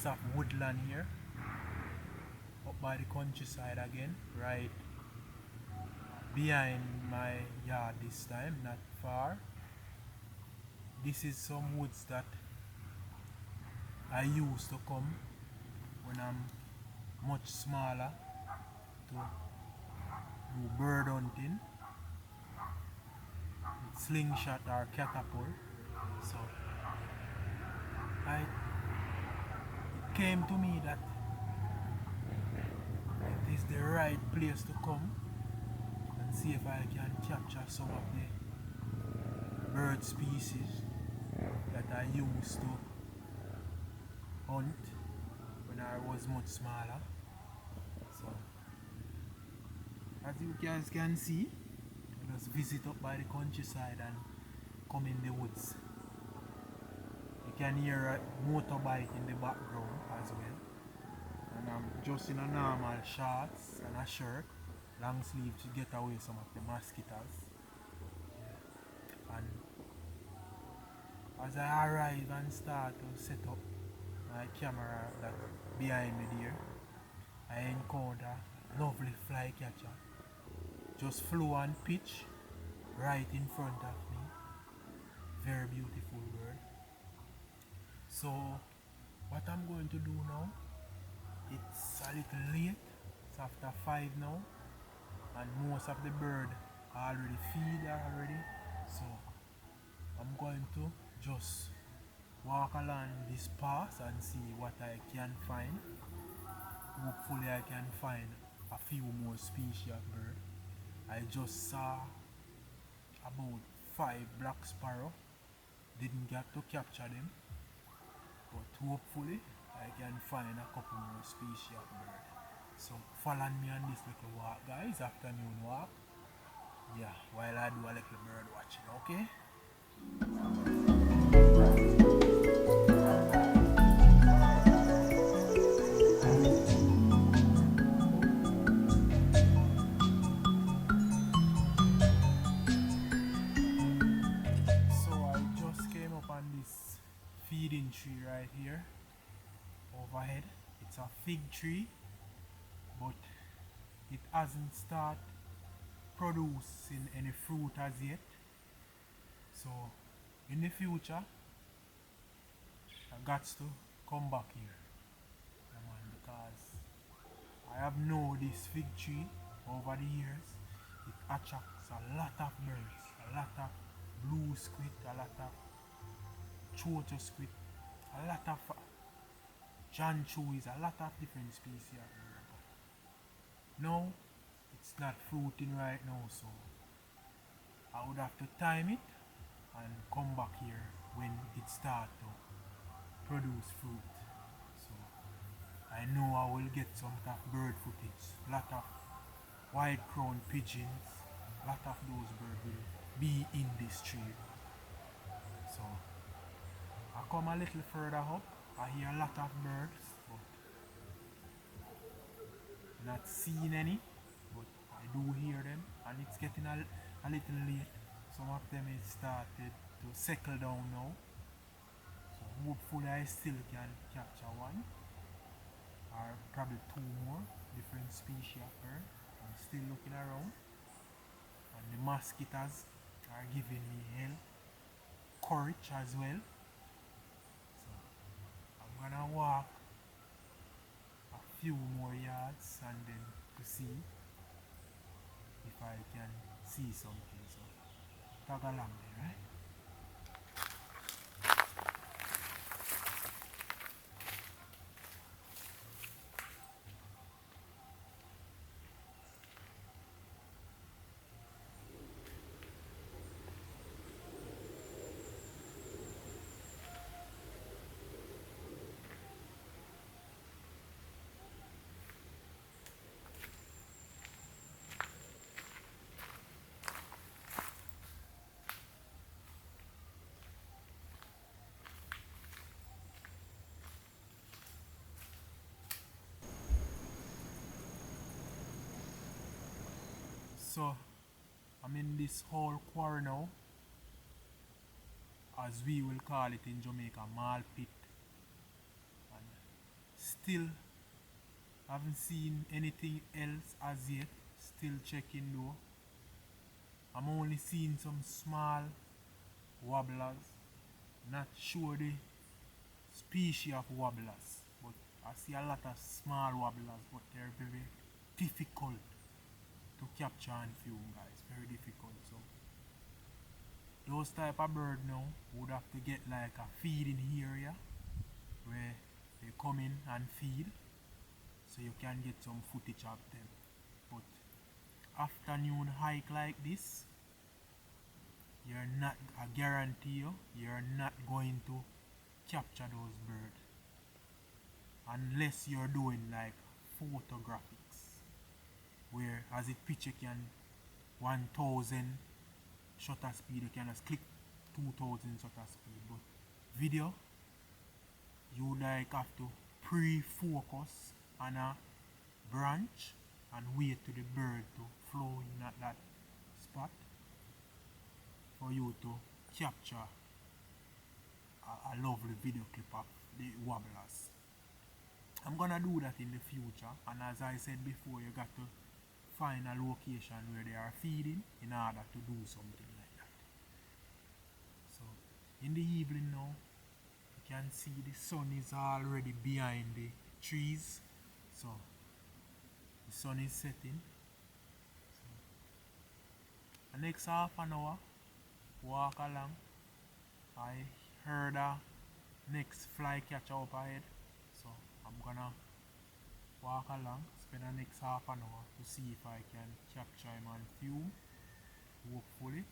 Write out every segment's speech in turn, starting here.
piece of woodland here up by the countryside again, right behind my yard this time, not far. This is some woods that I used to come when I'm much smaller to do bird hunting with slingshot or catapult. So it came to me that it is the right place to come and see if I can capture some of the bird species that I used to hunt when I was much smaller. So as you guys can see, I just visit up by the countryside and come in the woods. You can hear a motorbike in the background as well. And I'm just in a normal shorts and a shirt, long sleeve to get away some of the mosquitoes. And as I arrive and start to set up my camera that behind me there, I encounter a lovely flycatcher. Just flew and pitch right in front of me. Very beautiful bird. So what I'm going to do now, it's a little late, it's after 5 now, and most of the bird are already feed already. So I'm going to just walk along this path and see what I can find. Hopefully I can find a few more species of bird. I just saw about 5 black sparrow. Didn't get to capture them, but hopefully I can find a couple more species of bird. So follow me on this little walk, guys, afternoon walk. Yeah, while I do a little bird watching, okay? So I just came up on this feeding tree right here overhead. It's a fig tree, but it hasn't started producing any fruit as yet. So in the future I got to come back here, because I have known this fig tree over the years. It attracts a lot of birds, a lot of blue squid, a lot of choto squid, a lot of John Chewies, a lot of different species of bird. Now it's not fruiting right now, so I would have to time it and come back here when it starts to produce fruit. So I know I will get some of bird footage, a lot of white crowned pigeons, a lot of those birds will be in this tree. So I come a little further up, I hear a lot of birds, but not seeing any, but I do hear them, and it's getting a little late. Some of them is started to settle down now, so hopefully I still can capture one or probably 2 more different species of bird. I'm still looking around, and the mosquitoes are giving me hell, courage as well. So I'm gonna walk a few more yards and then to see if I can see something. So tag along there, right? So I'm in this whole quarry now, as we will call it in Jamaica, mall pit. And still haven't seen anything else as yet. Still checking though. I'm only seeing some small wobblers. Not sure the species of wobblers, but I see a lot of small wobblers, but they're very difficult to capture and film, guys. Very difficult. So those type of bird now would have to get like a feeding area where they come in and feed, so you can get some footage of them. But afternoon hike like this, you're not, I guarantee you, you're not going to capture those birds unless you're doing like photographics, where as it picture can 1000 shutter speed, you can just click 2000 shutter speed. But video, you like have to pre-focus on a branch and wait to the bird to flow in at that spot for you to capture a lovely video clip of the wobblers. I'm gonna do that in the future, and as I said before, you got to find a location where they are feeding in order to do something like that. So in the evening now, you can see the sun is already behind the trees, so the sun is setting. So the next half an hour, walk along. I heard a next fly catcher up ahead, so I'm gonna walk along, spend the next half an hour to see if I can capture him on film, hopefully.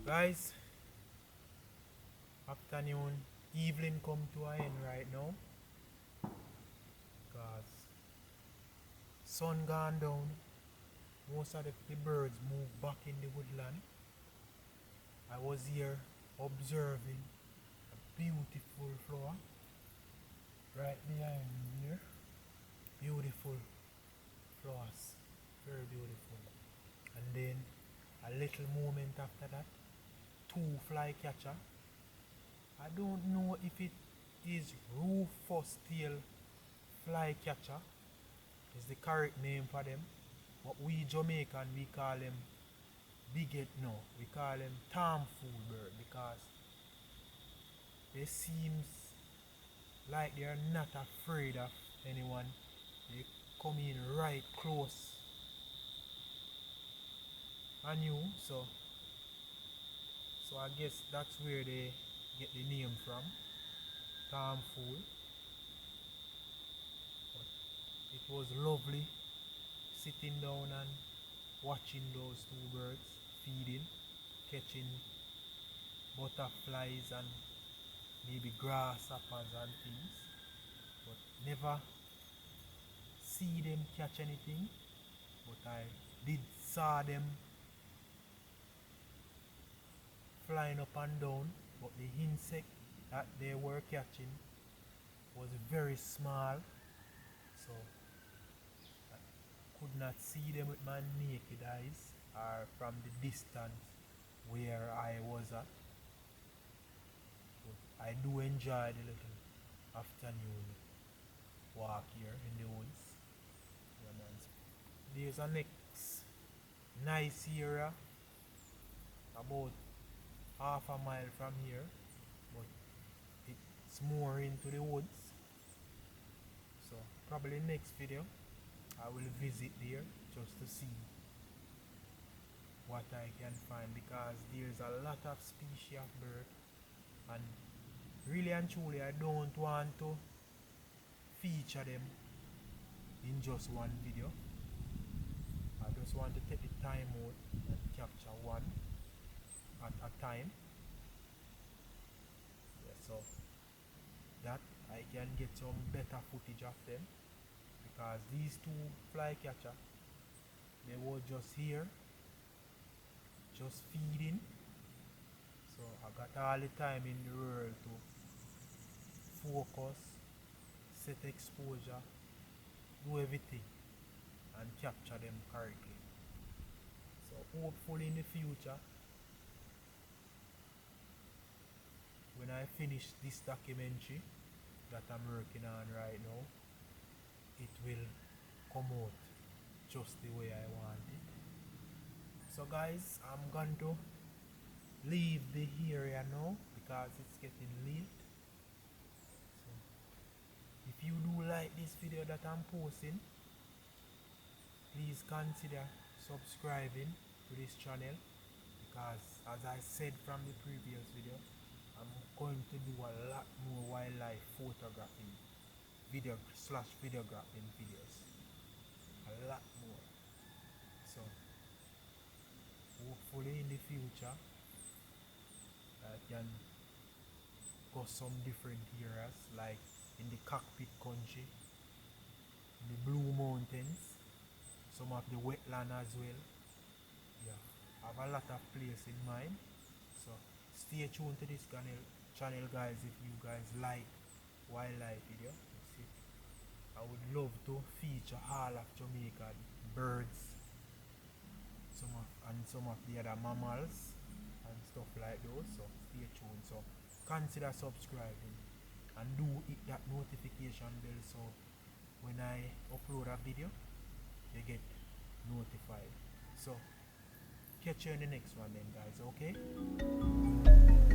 Guys, afternoon, evening come to an end right now, because sun gone down, most of the birds move back in the woodland. I was here observing a beautiful flower right behind me here. Beautiful flowers, very beautiful. And then a little moment after that, two flycatcher. I don't know if it is rufous tail flycatcher is the correct name for them, but we Jamaican we call them bigot no, we call them tomfool bird, because they seems like they are not afraid of anyone. They come in right close on you, so I guess that's where they get the name from, tomfool. But it was lovely sitting down and watching those two birds feeding, catching butterflies and maybe grasshoppers and things, but never see them catch anything. But I did saw them flying up and down, but the insect that they were catching was very small, so I could not see them with my naked eyes or from the distance where I was at. But I do enjoy the little afternoon walk here in the woods. Yeah, man. There's a next nice area about half a mile from here, but it's more into the woods, so probably next video I will visit there just to see what I can find, because there's a lot of species of bird, and really and truly I don't want to feature them in just one video. I just want to take the time out and capture one at a time. Yeah, so that I can get some better footage of them, because these two flycatcher, they were just here, just feeding. So I got all the time in the world to focus, set exposure, do everything and capture them correctly. So hopefully in the future, when I finish this documentary that I'm working on right now, it will come out just the way I want it. So guys, I'm going to leave the area now because it's getting late. So if you do like this video that I'm posting, please consider subscribing to this channel, because as I said from the previous video, I'm going to do a lot more wildlife photography videographing videos, a lot more. So hopefully in the future I can go some different areas, like in the Cockpit country, in the Blue Mountains, some of the wetland as well. Yeah, I have a lot of places in mind. So stay tuned to this channel guys, if you guys like wildlife video. See, I would love to feature all of Jamaica birds, some of the other mammals and stuff like those. So stay tuned. So consider subscribing and do hit that notification bell, so when I upload a video you get notified. So catch you in the next one then guys, okay?